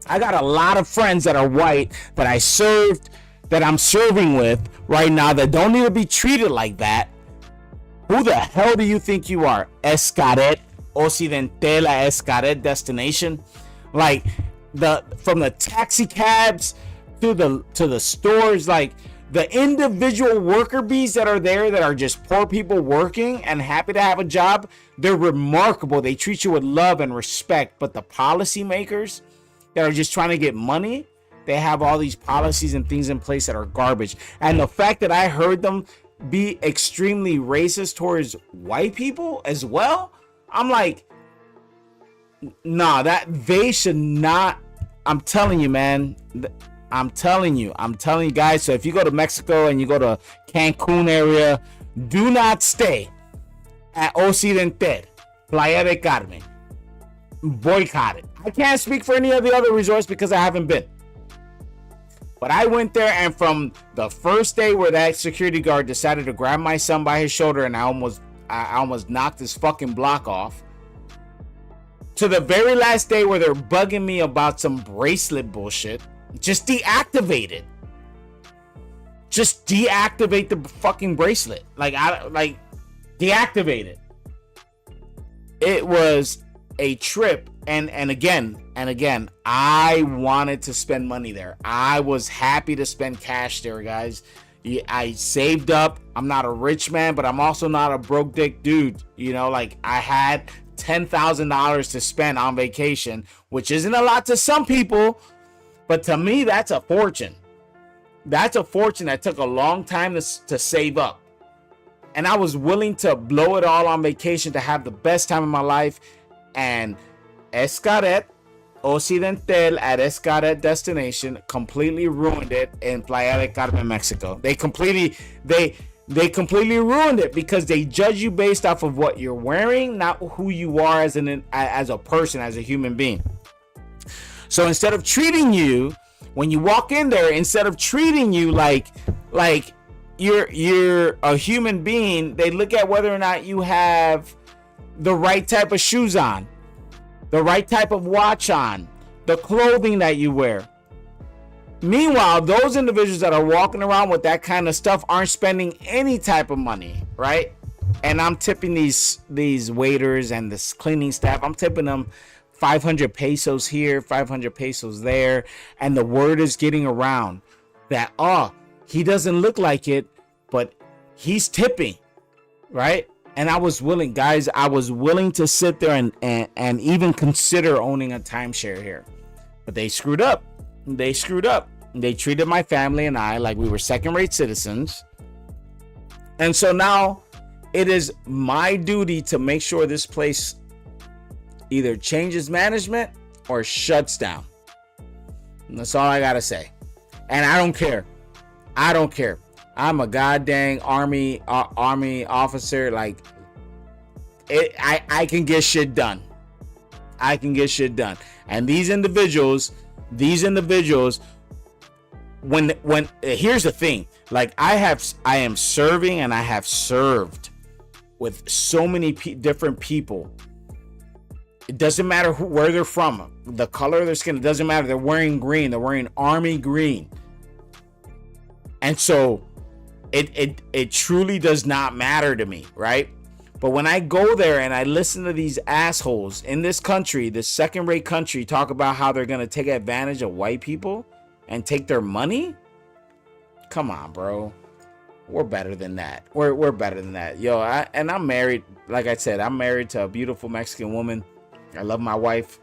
I got a lot of friends that are white that I'm serving with right now that don't need to be treated like that. Who the hell do you think you are? Xcaret, Occidental, Xcaret Destination. Like, from the taxi cabs to the stores, like the individual worker bees that are there, that are just poor people working and happy to have a job, they're remarkable. They treat you with love and respect. But the policymakers that are just trying to get money, they have all these policies and things in place that are garbage. And the fact that I heard them be extremely racist towards white people as well, I'm like, nah, that they should not. I'm telling you, man. I'm telling you, guys. So if you go to Mexico and you go to Cancun area, do not stay at Occidental, Playa del Carmen. Boycott it. I can't speak for any of the other resorts because I haven't been. But I went there, and from the first day where that security guard decided to grab my son by his shoulder and I almost knocked his fucking block off, to the very last day where they're bugging me about some bracelet bullshit, just deactivate it. Just deactivate the fucking bracelet. Deactivate it. It was a trip, and again, I wanted to spend money there. I was happy to spend cash there, guys. I saved up. I'm not a rich man, but I'm also not a broke dick dude. You know, like, I had $10,000 to spend on vacation, which isn't a lot to some people, but to me, that's a fortune. That's a fortune that took a long time to save up. And I was willing to blow it all on vacation to have the best time of my life. And Xcaret Occidental at Xcaret Destination completely ruined it in Playa del Carmen, Mexico. They completely ruined it because they judge you based off of what you're wearing, not who you are as a person, as a human being. So instead of treating you, when you walk in there, instead of treating you like you're a human being, they look at whether or not you have the right type of shoes on, the right type of watch on, the clothing that you wear. Meanwhile, those individuals that are walking around with that kind of stuff aren't spending any type of money, right? And I'm tipping these waiters and this cleaning staff, I'm tipping them 500 pesos here, 500 pesos there. And the word is getting around that, oh, he doesn't look like it, but he's tipping, right? And I was willing, guys, to sit there and even consider owning a timeshare here. But they screwed up. They treated my family and I like we were second-rate citizens. And so now it is my duty to make sure this place either changes management or shuts down. And that's all I gotta say. And I don't care. I don't care. I'm a goddamn army officer. Like, I can get shit done. I can get shit done. And these individuals, when here's the thing. Like, I am serving, and I have served with so many different people. It doesn't matter where they're from, the color of their skin. It doesn't matter. They're wearing green. They're wearing army green. And so it truly does not matter to me, right? But when I go there and I listen to these assholes in this country, this second-rate country, talk about how they're going to take advantage of white people and take their money, come on, bro. We're better than that. We're better than that. Yo, I'm married. Like I said, I'm married to a beautiful Mexican woman. I love my wife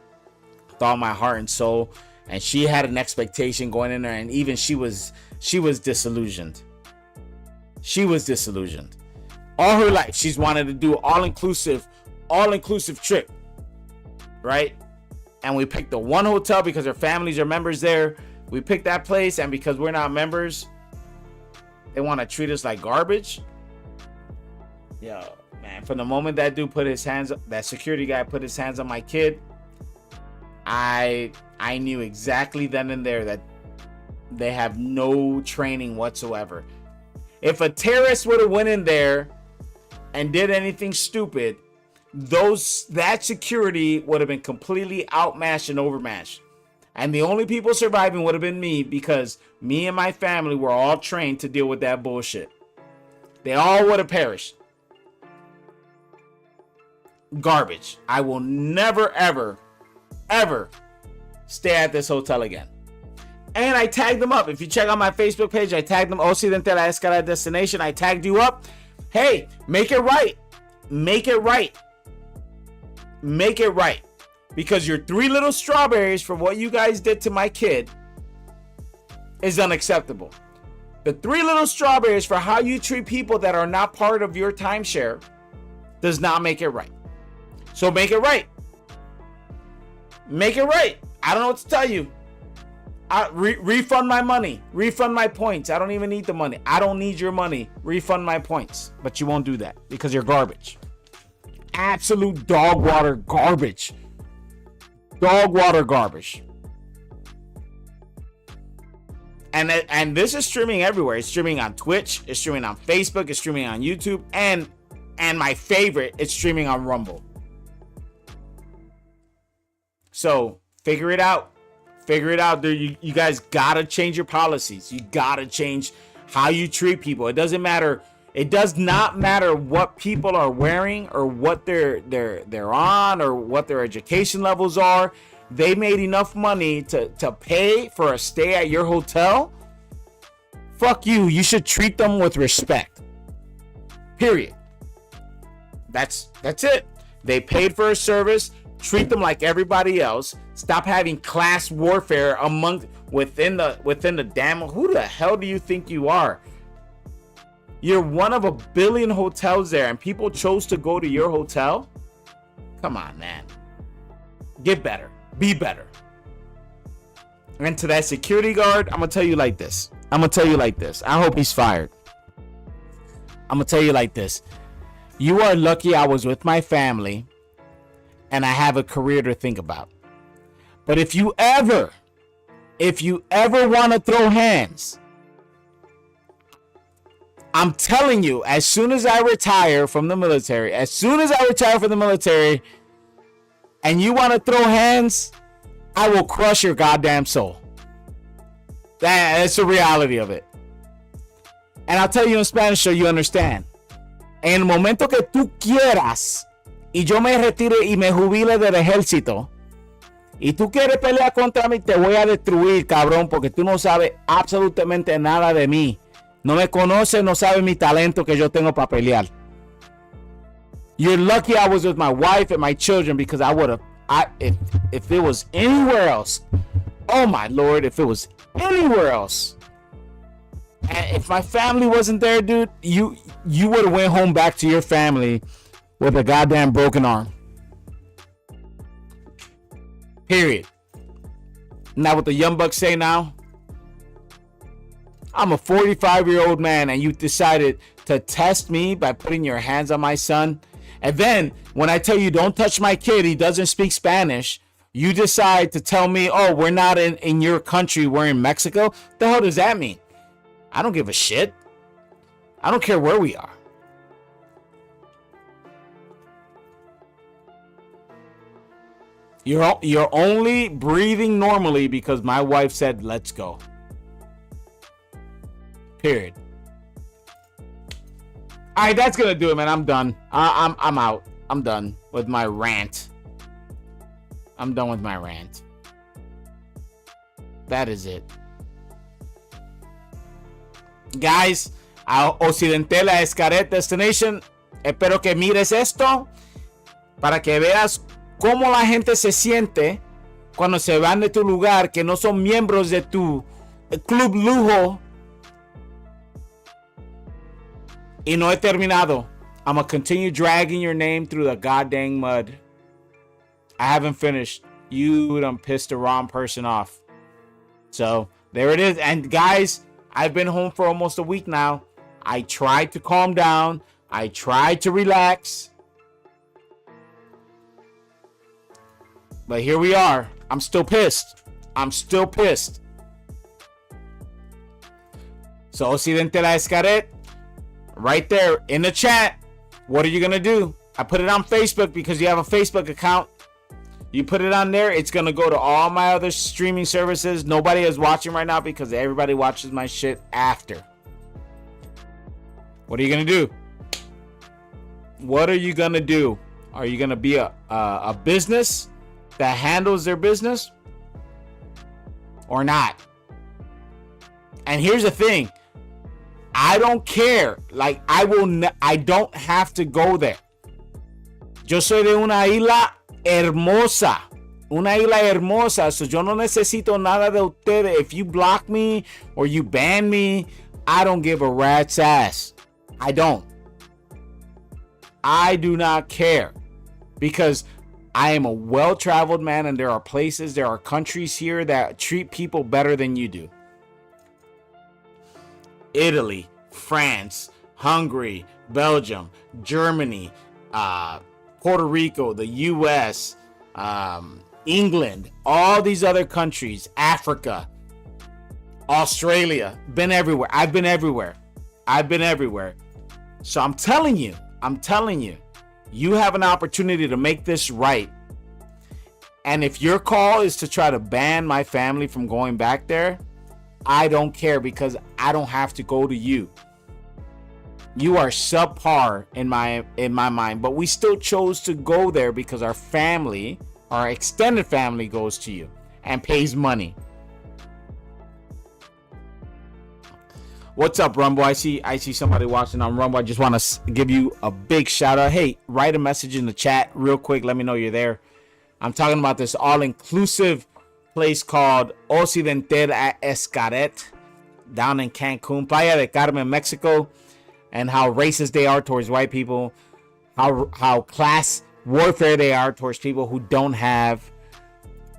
with all my heart and soul. And she had an expectation going in there, and even she was disillusioned. She was disillusioned. All her life, she's wanted to do all-inclusive trip, right? And we picked the one hotel because her families are members there. We picked that place, and because we're not members, they want to treat us like garbage. Yo, man, from the moment that dude that security guy put his hands on my kid, I knew exactly then and there that they have no training whatsoever. If a terrorist would have went in there and did anything stupid, that security would have been completely outmatched and overmatched. And the only people surviving would have been me, because me and my family were all trained to deal with that bullshit. They all would have perished. Garbage. I will never, ever, ever stay at this hotel again. And I tagged them up. If you check out my Facebook page, I tagged them. Occidental Xcaret Destination. I tagged you up. Hey, make it right. Make it right. Make it right. Because your 3 little strawberries for what you guys did to my kid is unacceptable. The 3 little strawberries for how you treat people that are not part of your timeshare does not make it right. So make it right. Make it right. I don't know what to tell you. Refund my money. Refund my points. I don't even need the money. I don't need your money. Refund my points. But you won't do that because you're garbage. Absolute dog water garbage. Dog water garbage. And this is streaming everywhere. It's streaming on Twitch. It's streaming on Facebook. It's streaming on YouTube. And my favorite, it's streaming on Rumble. So figure it out. Figure it out. You guys gotta change your policies. You gotta change how you treat people. It doesn't matter. It does not matter what people are wearing or what they're on or what their education levels are. They made enough money to pay for a stay at your hotel. Fuck you. You should treat them with respect. Period. That's it. They paid for a service. Treat them like everybody else. Stop having class warfare within the damn. Who the hell do you think you are? You're one of a billion hotels there, and people chose to go to your hotel? Come on, man. Get better. Be better. And to that security guard, I'm going to tell you like this. I hope he's fired. I'm going to tell you like this. You are lucky I was with my family and I have a career to think about. But if you ever want to throw hands, I'm telling you, as soon as I retire from the military, and you want to throw hands, I will crush your goddamn soul. That's the reality of it. And I'll tell you in Spanish so you understand. En el momento que tú quieras, y yo me retire y me jubile del ejército, y tú quieres pelear contra mí, te voy a destruir, cabrón, porque tú no sabes absolutamente nada de mí. No me conoces, no sabes mi talento que yo tengo para pelear. You're lucky I was with my wife and my children, because I would have, if it was anywhere else, oh my Lord, if it was anywhere else, and if my family wasn't there, dude, you would have went home back to your family with a goddamn broken arm. Period. Now what the young bucks say now, I'm a 45-year-old man, and you decided to test me by putting your hands on my son. And then when I tell you don't touch my kid, he doesn't speak Spanish, you decide to tell me, oh, we're not in your country, we're in Mexico. What the hell does that mean? I don't give a shit. I don't care where we are. You're only breathing normally because my wife said, let's go. Period. All right, that's gonna do it, man. I'm done. I'm out. I'm done with my rant. I'm done with my rant. That is it. Guys, a Occidental, a Xcaret Destination, espero que mires esto para que veas cómo la gente se siente cuando se van de tu lugar, que no son miembros de tu club lujo. Y no he terminado. I'm gonna continue dragging your name through the goddamn mud. I haven't finished. You done pissed the wrong person off. So there it is. And guys, I've been home for almost a week now. I tried to calm down. I tried to relax. But here we are. I'm still pissed. I'm still pissed. So Occidental Xcaret, right there in the chat. What are you gonna do? I put it on Facebook because you have a Facebook account. You put it on there, it's gonna go to all my other streaming services. Nobody is watching right now because everybody watches my shit after. What are you gonna do? What are you gonna do? Are you gonna be a business that handles their business or not? And here's the thing, I don't care. Like, I don't have to go there. Yo soy de una isla hermosa. Una isla hermosa. So yo no necesito nada de ustedes. If you block me or you ban me, I don't give a rat's ass. I don't. I do not care. Because I am a well-traveled man, and there are places, there are countries here that treat people better than you do. Italy, France, Hungary, Belgium, Germany, Puerto Rico, the US, England, all these other countries, Africa, Australia, been everywhere. I've been everywhere. So I'm telling you, you have an opportunity to make this right. And if your call is to try to ban my family from going back there, I don't care, because I don't have to go to you. You are subpar in my mind, but we still chose to go there because our family, our extended family, goes to you and pays money. What's up, Rumble? I see somebody watching on Rumble. I just want to give you a big shout out. Hey, write a message in the chat real quick. Let me know you're there. I'm talking about this all-inclusive place called Occidental Xcaret down in Cancun, Playa del Carmen, Mexico, and how racist they are towards white people, how class warfare they are towards people who don't have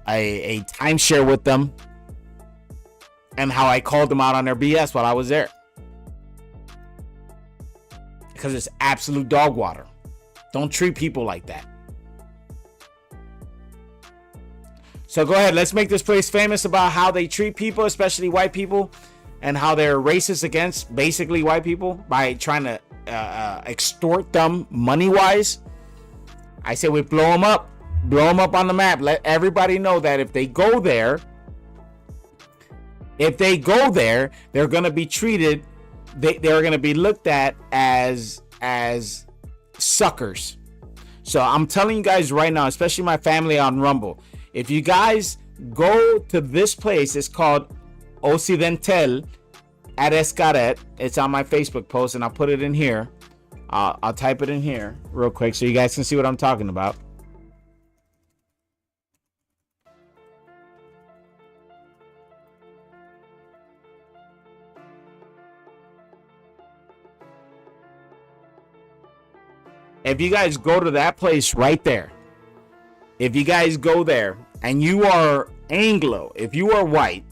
a timeshare with them, and how I called them out on their BS while I was there. Because it's absolute dog water. Don't treat people like that. So go ahead, let's make this place famous about how they treat people, especially white people, and how they're racist against basically white people by trying to extort them money-wise. I say we blow them up on the map. Let everybody know that if they go there, they're going to be treated, they're going to be looked at as suckers. So I'm telling you guys right now, especially my family on Rumble, if you guys go to this place, it's called Occidental at Xcaret. It's on my Facebook post, and I'll put it in here. I'll type it in here real quick so you guys can see what I'm talking about. If you guys go to that place right there, if you guys go there and you are Anglo, if you are white,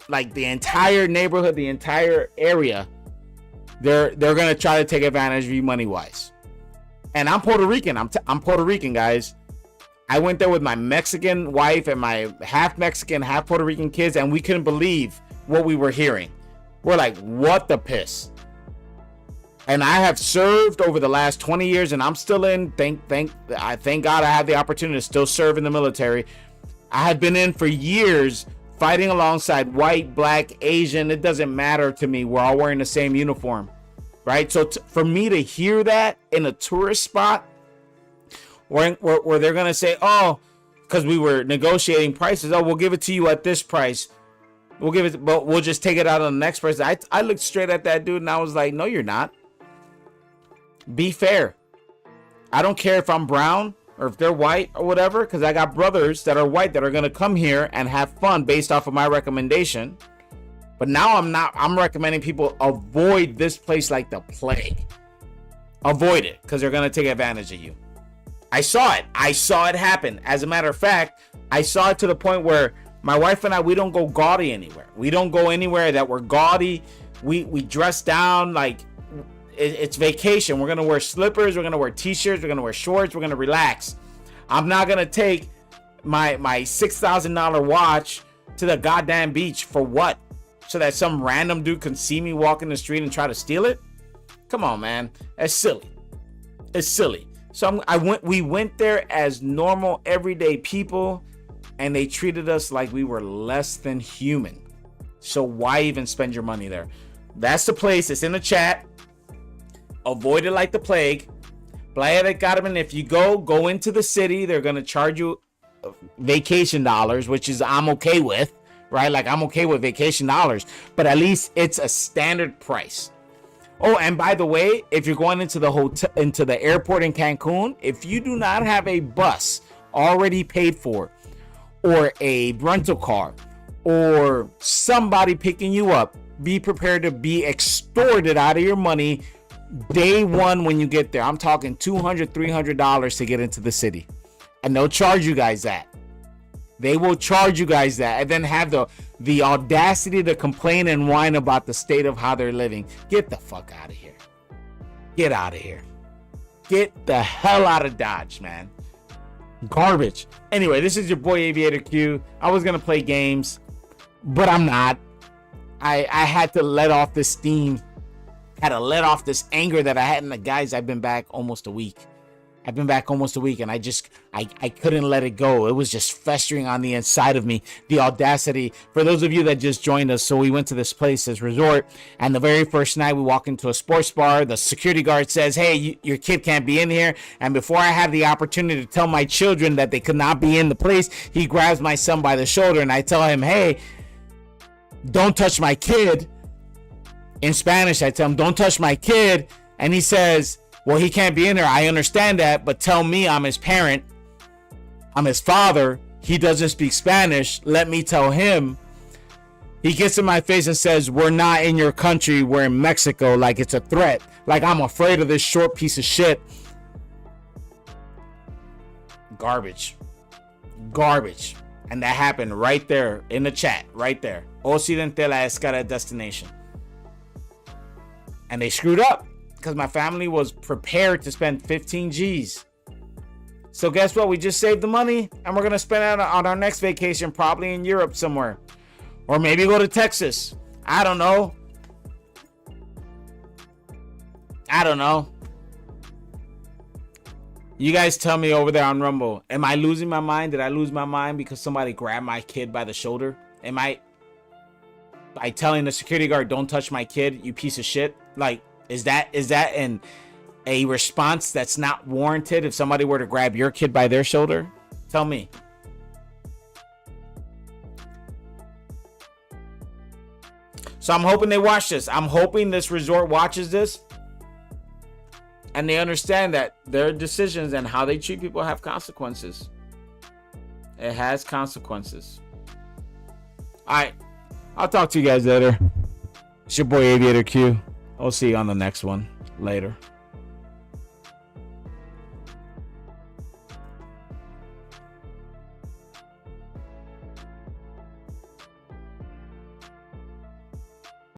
like the entire neighborhood, the entire area, they're gonna try to take advantage of you money wise. And I'm Puerto Rican. I'm Puerto Rican, guys. I went there with my Mexican wife and my half Mexican, half Puerto Rican kids, and we couldn't believe what we were hearing. We're like, what the piss? And I have served over the last 20 years, and I'm still in. Thank God I have the opportunity to still serve in the military. I have been in for years, fighting alongside white, black, Asian. It doesn't matter to me. We're all wearing the same uniform, right? So for me to hear that in a tourist spot, where they're gonna say, oh, because we were negotiating prices, oh, we'll give it to you at this price. We'll give it, but we'll just take it out on the next person. I looked straight at that dude and I was like, no, you're not. Be fair. I don't care if I'm brown or if they're white or whatever, because I got brothers that are white that are going to come here and have fun based off of my recommendation. But now I'm recommending people avoid this place like the plague. Avoid it, because they're going to take advantage of you. I saw it happen. As a matter of fact, I saw it to the point where my wife and I, we don't go gaudy anywhere. We don't go anywhere that we're gaudy. We dress down like it's vacation. We're gonna wear slippers, we're gonna wear t-shirts, we're gonna wear shorts, we're gonna relax. I'm not gonna take my $6,000 watch to the goddamn beach for what? So that some random dude can see me walk in the street and try to steal it? Come on, man. That's silly. It's silly. So we went there as normal, everyday people, and they treated us like we were less than human. So why even spend your money there? That's the place. It's in the chat. Avoid it like the plague. Playa del Carmen, if you go into the city, they're going to charge you vacation dollars, which is I'm okay with, right? Like I'm okay with vacation dollars, but at least it's a standard price. Oh, and by the way, if you're going into the hotel, into the airport in Cancun, if you do not have a bus already paid for, or a rental car, or somebody picking you up, be prepared to be extorted out of your money day one when you get there. I'm talking $200, $300 to get into the city. And they'll charge you guys that. They will charge you guys that, and then have the audacity to complain and whine about the state of how they're living. Get the fuck out of here. Get out of here. Get the hell out of Dodge, man. Garbage. Anyway, this is your boy Aviator Q. I was gonna play games, but I'm not. I had to let off this steam. Had to let off this anger that I had in the guys. I've been back almost a week. And I couldn't let it go. It was just festering on the inside of me. The audacity. For those of you that just joined us, so we went to this place, this resort, and the very first night we walk into a sports bar, the security guard says, hey, your kid can't be in here. And before I have the opportunity to tell my children that they could not be in the place, he grabs my son by the shoulder and I tell him, hey, don't touch my kid. In Spanish, I tell him, don't touch my kid. And he says, well, he can't be in there. I understand that, but tell me I'm his parent. I'm his father. He doesn't speak Spanish. Let me tell him. He gets in my face and says, we're not in your country. We're in Mexico. Like it's a threat. Like I'm afraid of this short piece of shit. Garbage. Garbage. And that happened right there in the chat. Right there. Occidental Xcaret Destination. And they screwed up because my family was prepared to spend 15 G's. So guess what? We just saved the money and we're going to spend it on our next vacation, probably in Europe somewhere. Or maybe go to Texas. I don't know. You guys tell me over there on Rumble. Am I losing my mind? Did I lose my mind because somebody grabbed my kid by the shoulder? Am I by telling the security guard, don't touch my kid, you piece of shit? Like, is that a response that's not warranted if somebody were to grab your kid by their shoulder? Tell me. So I'm hoping they watch this. I'm hoping this resort watches this and they understand that their decisions and how they treat people have consequences. It has consequences. All right. I'll talk to you guys later. It's your boy Aviator Q. I'll see you on the next one. Later.